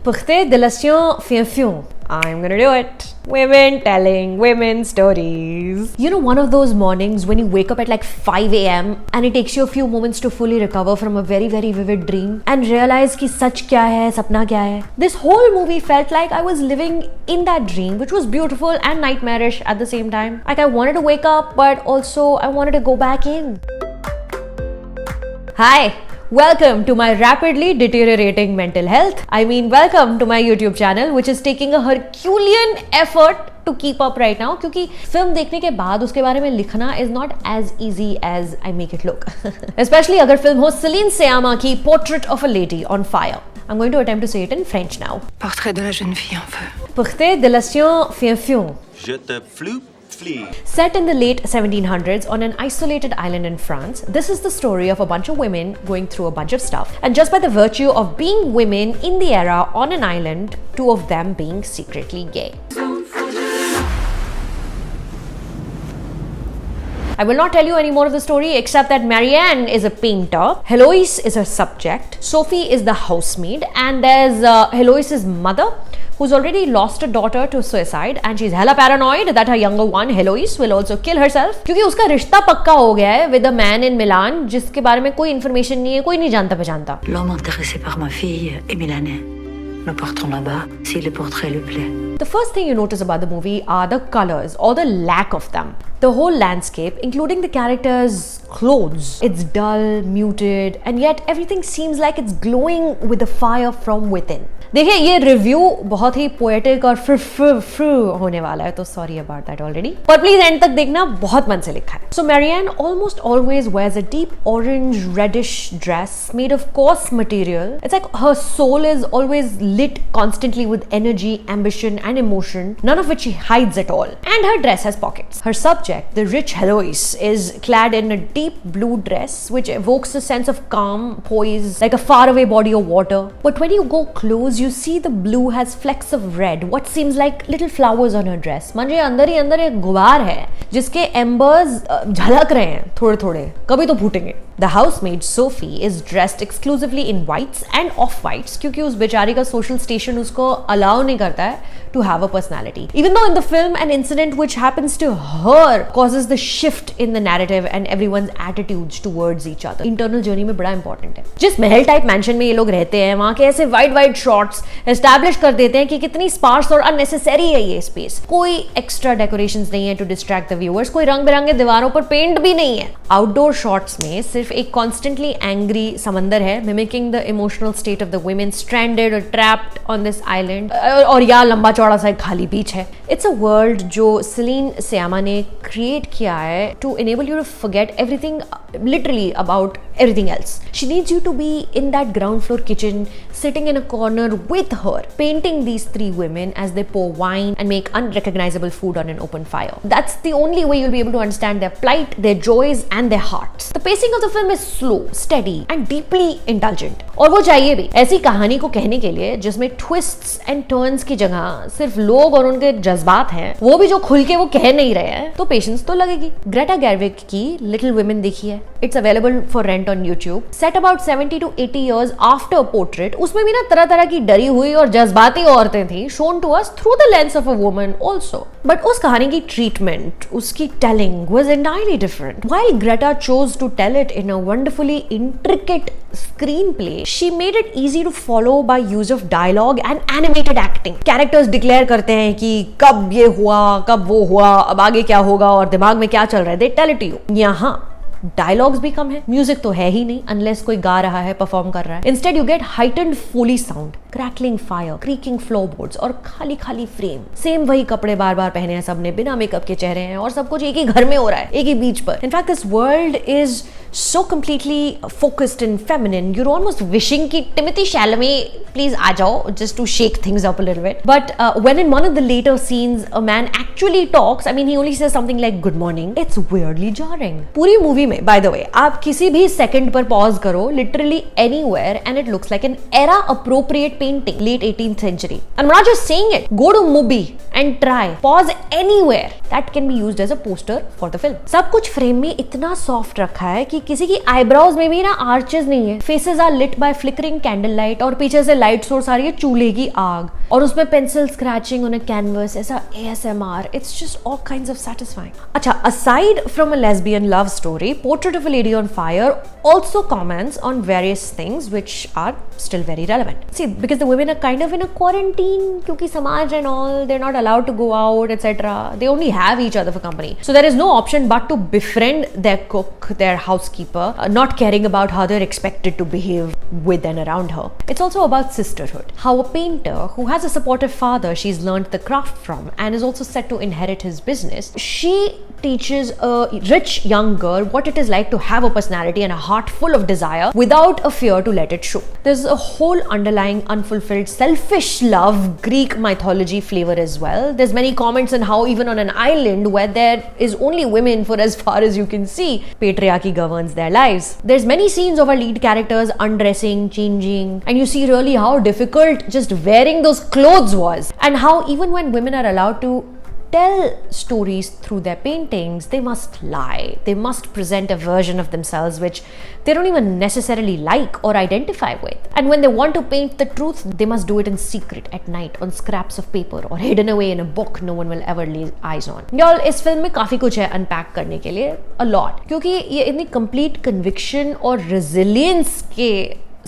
Pukhte dilasyon fiu. I'm gonna do it. Women telling women stories. You know, one of those mornings when you wake up at like 5 a.m. and it takes you a few moments to fully recover from a very, very vivid dream and realize ki sach kya hai, sapna kya hai. This whole movie felt like I was living in that dream, which was beautiful and nightmarish at the same time. Like I wanted to wake up, but also I wanted to go back in. Hi. Welcome to my rapidly deteriorating mental health. Welcome to my YouTube channel, which is taking a Herculean effort to keep up right now. क्योंकि film देखने के बाद उसके बारे में लिखना is not as easy as I make it look. Especially अगर film हो Céline Sciamma की Portrait of a Lady on Fire. I'm going to attempt to say it in French now. Portrait de la jeune fille en feu. Portrait de la jeune fille. Je te floupe. Set in the late 1700s on an isolated island in France, this is the story of a bunch of women going through a bunch of stuff, and just by the virtue of being women in the era on an island, two of them being secretly gay. I will not tell you any more of the story except that Marianne is a painter, Heloise is her subject, Sophie is the housemaid, and there's Heloise's mother, who's already lost a daughter to suicide and she's hella paranoid that her younger one, Heloise, will also kill herself क्योंकि उसका रिश्ता पक्का हो गया है with a man in Milan जिसके बारे में कोई information नहीं है, कोई नहीं जानता पहचानता. L'homme intéressé par ma fille est milanais. Nous partons là-bas si le portrait lui plaît. The first thing you notice about the movie are the colors or the lack of them. The whole landscape, including the characters' clothes, it's dull, muted, and yet everything seems like it's glowing with the fire from within. देखिए ये review बहुत ही poetic और फ्र होने वाला है, तो sorry about that already, पर प्लीज एंड तक देखना, बहुत मन से लिखा है. So Marion almost always wears a deep orange reddish dress made of coarse material. It's like her soul is always lit constantly with energy, ambition and emotion, none of which she hides at all. And her dress has pockets. Her subject, the rich Heloise, is clad in a deep blue dress which evokes a sense of calm, poise, like a faraway body of water. But when you go close, you see the blue has flecks of red, what seems like little flowers on her dress. म्हणजे अंदर ही अंदर एक गुबार है जिसके embers झलक रहे हैं थोड़े थोड़े, कभी तो फूटेंगे. The housemaid Sophie is dressed exclusively in whites and off-whites क्योंकि उस बेचारी का social station उसको allow नहीं करता है to have a personality. Even though in the film an incident which happens to her causes the shift in the narrative and everyone's attitudes towards each other. Internal journey में बड़ा important है. जिस महल type mansion में ये लोग रहते हैं वहाँ के ऐसे wide shots establish कर देते हैं कि कितनी sparse और unnecessary है ये space. कोई extra decorations नहीं है to distract the viewers. कोई रंग बिरंगे दीवारों पर पेंट भी नहीं है. Outdoor shots में सिर्फ एक constantly angry समंदर है, mimicking the emotional state of the women stranded or trapped on this island. और यहाँ लंबा चौड़ा सा एक खाली बीच है. It's a world जो Céline Sciamma ने create किया है to enable you to forget everything, literally about everything else. She needs you to be in that ground floor kitchen, sitting in a corner with her, painting these three women as they pour wine and make unrecognizable food on an open fire. That's the only way you'll be able to understand their plight, their joys and their hearts. The pacing of the film is slow, steady and deeply indulgent. और वो चाहिए भी ऐसी कहानी को कहने के लिए जिसमें twists and turns की जगह सिर्फ लोग और उनके जज्बात हैं, वो भी जो खुल के वो कह नहीं रहे हैं, तो पेशेंस तो लगेगी. ग्रेटा गैरविक की लिटिल वुमेन देखी है. It's available for rent on YouTube. Set about 70 to 80 years after Portrait. उसमें भी ना तरह तरह की डरी हुई और जज्बाती औरतें थी, shown to us through the lens of a woman also. But उस कहानी की treatment, उसकी telling was entirely different. While Greta chose to tell it in a wonderfully intricate screenplay, she made it easy to follow by use of dialogue and animated acting. Characters declare करते हैं कि कब ये हुआ, कब वो हुआ, अब आगे क्या होगा और दिमाग में क्या चल रहा है. They tell it to you. यहाँ डायलॉग्स भी कम है, म्यूजिक तो है ही नहीं अनलेस कोई गा रहा है, परफॉर्म कर रहा है. Instead you get heightened foley sound, crackling fire, creaking floorboards और खाली खाली फ्रेम. सेम वही कपड़े बार बार पहने हैं सबने, बिना मेकअप के चेहरे हैं और सब कुछ एक ही घर में हो रहा है, एक ही बीच पर. In fact this world is so completely focused and feminine, you're almost wishing कि Timothy Chalamet please आ जाओ just to shake things up a little bit. But when in one of the later scenes a man actually talks, I mean he only says something like good morning, it's weirdly jarring. पूरी movie में by the way आप किसी भी second पर pause करो, literally anywhere, and it looks like an era appropriate painting, late 18th century. And I'm not just saying it. Go to Mubi and try. Pause anywhere. That can be used as a poster for the film. सब कुछ frame में इतना soft रखा है कि किसी की eyebrows में भी ना आर्चेस नहीं है. Faces are lit by flickering candle light और पीछे से लाइट सोर्स आ रही है चूल्हे की आग और उसमें pencil scratching on a canvas, ऐसा ASMR. It's just all kinds of satisfying. अच्छा, aside from a lesbian love story, Portrait of a Lady on Fire also comments on various things which are still very relevant. See, because the women are kind of in a quarantine क्योंकि समाज and all, they're not allowed to go out, etc. They only have each other for company. So there is no option but to befriend their cook, their housekeeper, not caring about how they're expected to behave with and around her. It's also about sisterhood. How a painter who has a supportive father she's learned the craft from and is also set to inherit his business, she teaches a rich young girl what it is like to have a personality and a heart full of desire without a fear to let it show. There's a whole underlying unfulfilled selfish love Greek mythology flavor as well. There's many comments on how even on an island where there is only women for as far as you can see, patriarchy governs their lives. There's many scenes of our lead characters undressing, changing, and you see really how difficult just wearing those clothes was, and how even when women are allowed to tell stories through their paintings, they must lie. They must present a version of themselves which they don't even necessarily like or identify with. And when they want to paint the truth, they must do it in secret at night on scraps of paper or hidden away in a book no one will ever lay eyes on. Y'all, इस film में काफी कुछ है unpack करने के लिए, a lot, क्योंकि ये इतनी complete conviction और resilience के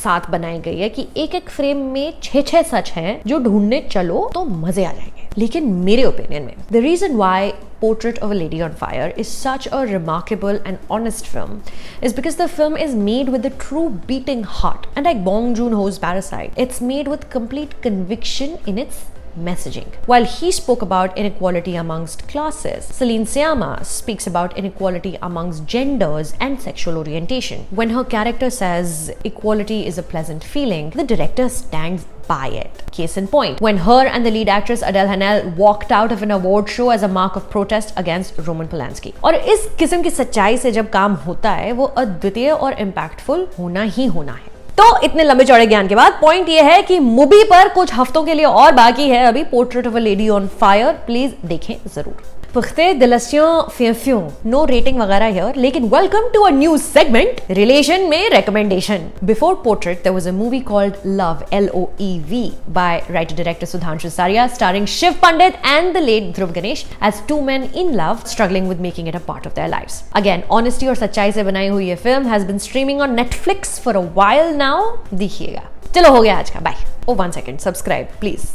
साथ बनाई गई है कि एक एक फ्रेम में 6 सच हैं जो ढूंढने चलो तो मजे आ जाएंगे. लेकिन मेरे ओपिनियन में the reason why Portrait of a Lady on Fire is such a remarkable and honest film is because the film is made with a true beating heart, and like Bong Joon-ho's Parasite, it's made with complete conviction in its messaging. While he spoke about inequality amongst classes, Celine Sciamma speaks about inequality amongst genders and sexual orientation. When her character says equality is a pleasant feeling, the director stands by it. Case in point, when her and the lead actress Adele Haenel walked out of an award show as a mark of protest against Roman Polanski. और इस किस्म की सच्चाई से जब काम होता है वो अद्वितीय और इम्पैक्टफुल होना ही होना है. तो इतने लंबे चौड़े ज्ञान के बाद पॉइंट ये है कि मूवी पर कुछ हफ्तों के लिए और बाकी है अभी Portrait of a Lady on Fire. Please देखें जरूर. पुख्ते दिलस्यों फ्यों नो रेटिंग वगैरह हियर, लेकिन welcome to a new segment relation में recommendation. Before portrait there was a movie called love LOEV by writer director Sudhanshu Saria, starring Shiv Pandit and the late Dhruv Ganesh as two men in love struggling with making it a part of their lives. Again honesty और सच्चाई से बनाई हुई ये film has been streaming on Netflix for a while now. देखिएगा. चलो हो गया आज का, bye. Oh 1 second, subscribe please.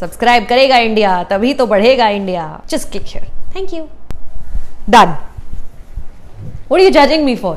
Subscribe करेगा इंडिया तभी तो बढ़ेगा India. Just click here. Thank you. Done. What are you judging me for?